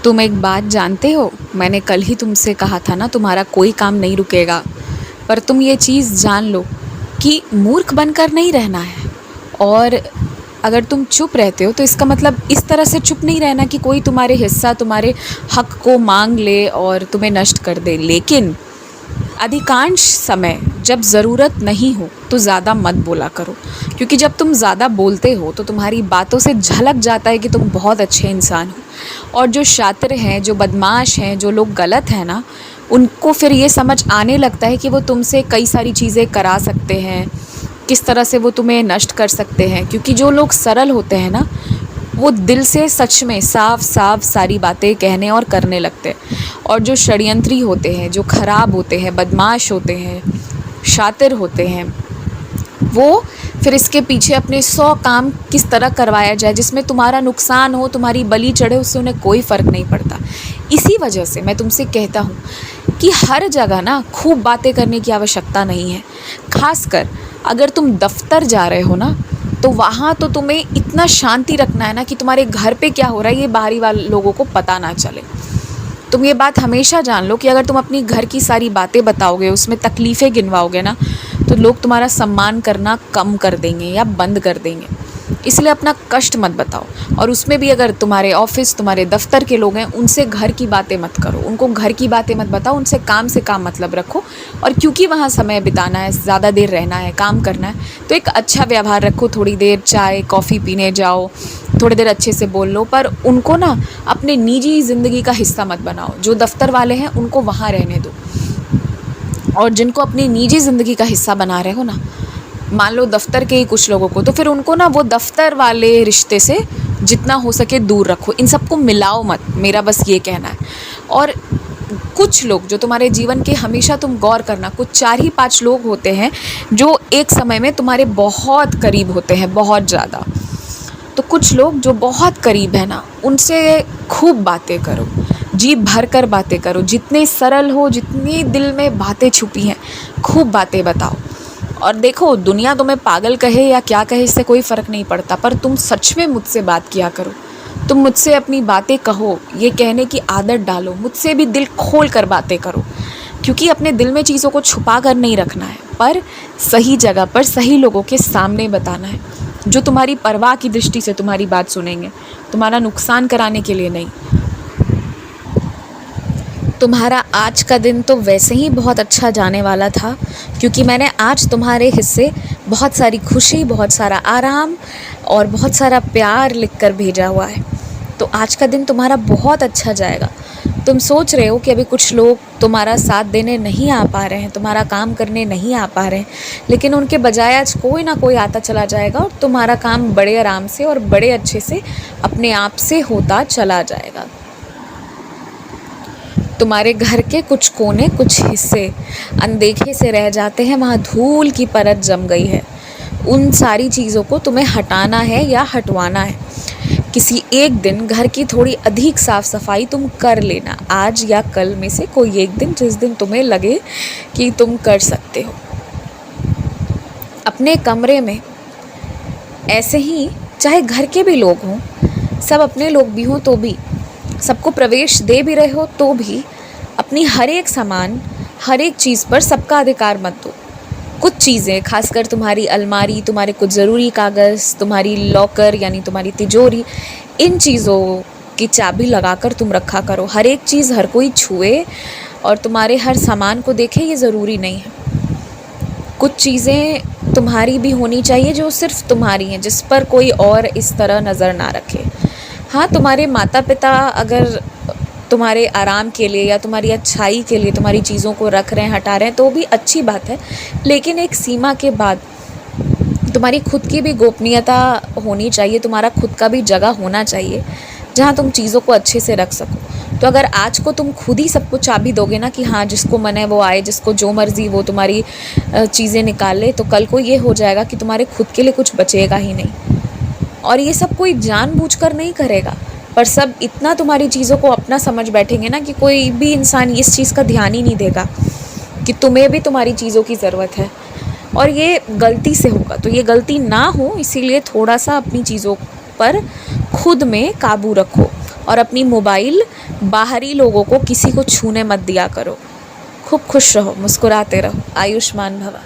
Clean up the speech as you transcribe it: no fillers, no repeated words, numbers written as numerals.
तुम एक बात जानते हो, मैंने कल ही तुमसे कहा था ना तुम्हारा कोई काम नहीं रुकेगा। पर तुम ये चीज़ जान लो कि मूर्ख बनकर नहीं रहना है। और अगर तुम चुप रहते हो तो इसका मतलब इस तरह से चुप नहीं रहना कि कोई तुम्हारे हिस्सा तुम्हारे हक को मांग ले और तुम्हें नष्ट कर दे। लेकिन अधिकांश समय जब ज़रूरत नहीं हो तो ज़्यादा मत बोला करो, क्योंकि जब तुम ज़्यादा बोलते हो तो तुम्हारी बातों से झलक जाता है कि तुम बहुत अच्छे इंसान हो। और जो शातिर हैं, जो बदमाश हैं, जो लोग गलत हैं ना, उनको फिर ये समझ आने लगता है कि वो तुमसे कई सारी चीज़ें करा सकते हैं, किस तरह से वो तुम्हें नष्ट कर सकते हैं। क्योंकि जो लोग सरल होते हैं ना, वो दिल से सच में साफ साफ सारी बातें कहने और करने लगते हैं। और जो षड्यंत्री होते हैं, जो खराब होते हैं, बदमाश होते हैं, शातिर होते हैं, वो फिर इसके पीछे अपने 100 काम किस तरह करवाया जाए जिसमें तुम्हारा नुकसान हो, तुम्हारी बलि चढ़े, उससे उन्हें कोई फ़र्क नहीं पड़ता। इसी वजह से मैं तुमसे कहता हूँ कि हर जगह ना खूब बातें करने की आवश्यकता नहीं है। खासकर अगर तुम दफ्तर जा रहे हो ना, तो वहाँ तो तुम्हें इतना शांति रखना है ना कि तुम्हारे घर पे क्या हो रहा है ये बाहरी वाले लोगों को पता ना चले। तुम ये बात हमेशा जान लो कि अगर तुम अपनी घर की सारी बातें बताओगे, उसमें तकलीफ़ें गिनवाओगे ना, तो लोग तुम्हारा सम्मान करना कम कर देंगे या बंद कर देंगे। इसलिए अपना कष्ट मत बताओ। और उसमें भी अगर तुम्हारे ऑफिस, तुम्हारे दफ्तर के लोग हैं, उनसे घर की बातें मत करो, उनको घर की बातें मत बताओ, उनसे काम से काम मतलब रखो। और क्योंकि वहाँ समय बिताना है, ज़्यादा देर रहना है, काम करना है, तो एक अच्छा व्यवहार रखो। थोड़ी देर चाय कॉफ़ी पीने जाओ, थोड़ी देर अच्छे से बोल लो, पर उनको ना अपने निजी ज़िंदगी का हिस्सा मत बनाओ। जो दफ्तर वाले हैं उनको वहाँ रहने दो, और जिनको अपनी निजी ज़िंदगी का हिस्सा बना रहे हो ना, मान लो दफ्तर के ही कुछ लोगों को, तो फिर उनको ना वो दफ्तर वाले रिश्ते से जितना हो सके दूर रखो। इन सबको मिलाओ मत, मेरा बस ये कहना है। और कुछ लोग जो तुम्हारे जीवन के, हमेशा तुम गौर करना, कुछ 4 ही 5 लोग होते हैं जो एक समय में तुम्हारे बहुत करीब होते हैं, बहुत ज़्यादा। तो कुछ लोग जो बहुत करीब है ना, उनसे खूब बातें करो, जी भर कर बातें करो, जितने सरल हो, जितनी दिल में बातें छुपी हैं, खूब बातें बताओ। और देखो, दुनिया तुम्हें पागल कहे या क्या कहे, इससे कोई फ़र्क नहीं पड़ता, पर तुम सच में मुझसे बात किया करो। तुम मुझसे अपनी बातें कहो, ये कहने की आदत डालो, मुझसे भी दिल खोल कर बातें करो। क्योंकि अपने दिल में चीज़ों को छुपा कर नहीं रखना है, पर सही जगह पर सही लोगों के सामने बताना है, जो तुम्हारी परवाह की दृष्टि से तुम्हारी बात सुनेंगे, तुम्हारा नुकसान कराने के लिए नहीं। तुम्हारा आज का दिन तो वैसे ही बहुत अच्छा जाने वाला था, क्योंकि मैंने आज तुम्हारे हिस्से बहुत सारी खुशी, बहुत सारा आराम और बहुत सारा प्यार लिख कर भेजा हुआ है। तो आज का दिन तुम्हारा बहुत अच्छा जाएगा। तुम सोच रहे हो कि अभी कुछ लोग तुम्हारा साथ देने नहीं आ पा रहे हैं, तुम्हारा काम करने नहीं आ पा रहे हैं, लेकिन उनके बजाय आज कोई ना कोई आता चला जाएगा और तुम्हारा काम बड़े आराम से और बड़े अच्छे से अपने आप से होता चला जाएगा। तुम्हारे घर के कुछ कोने, कुछ हिस्से अनदेखे से रह जाते हैं, वहाँ धूल की परत जम गई है। उन सारी चीज़ों को तुम्हें हटाना है या हटवाना है। किसी एक दिन घर की थोड़ी अधिक साफ़ सफाई तुम कर लेना, आज या कल में से कोई एक दिन, जिस दिन तुम्हें लगे कि तुम कर सकते हो। अपने कमरे में ऐसे ही, चाहे घर के भी लोग हों, सब अपने लोग भी हों तो भी, सबको प्रवेश दे भी रहे हो तो भी, अपनी हर एक सामान, हर एक चीज़ पर सबका अधिकार मत दो। कुछ चीज़ें, खासकर तुम्हारी अलमारी, तुम्हारे कुछ ज़रूरी कागज़, तुम्हारी लॉकर यानी तुम्हारी तिजोरी, इन चीज़ों की चाबी लगाकर तुम रखा करो। हर एक चीज़ हर कोई छुए और तुम्हारे हर सामान को देखे, ये ज़रूरी नहीं है। कुछ चीज़ें तुम्हारी भी होनी चाहिए जो सिर्फ तुम्हारी हैं, जिस पर कोई और इस तरह नज़र ना रखे। हाँ, तुम्हारे माता पिता अगर तुम्हारे आराम के लिए या तुम्हारी अच्छाई के लिए तुम्हारी चीज़ों को रख रहे हैं, हटा रहे हैं, तो भी अच्छी बात है, लेकिन एक सीमा के बाद तुम्हारी खुद की भी गोपनीयता होनी चाहिए, तुम्हारा खुद का भी जगह होना चाहिए जहाँ तुम चीज़ों को अच्छे से रख सको। तो अगर आज को तुम खुद ही सबको चाबी दोगे ना कि हाँ, जिसको मन है वो आए, जिसको जो मर्ज़ी वो तुम्हारी चीज़ें निकाल ले, तो कल को ये हो जाएगा कि तुम्हारे खुद के लिए कुछ बचेगा ही नहीं। और ये सब कोई जानबूझकर नहीं करेगा, पर सब इतना तुम्हारी चीज़ों को अपना समझ बैठेंगे ना कि कोई भी इंसान इस चीज़ का ध्यान ही नहीं देगा कि तुम्हें भी तुम्हारी चीज़ों की ज़रूरत है। और ये गलती से होगा, तो ये गलती ना हो, इसीलिए थोड़ा सा अपनी चीज़ों पर खुद में काबू रखो और अपनी मोबाइल बाहरी लोगों को किसी को छूने मत दिया करो। खूब खुश रहो, मुस्कुराते रहो। आयुष्मान भवा।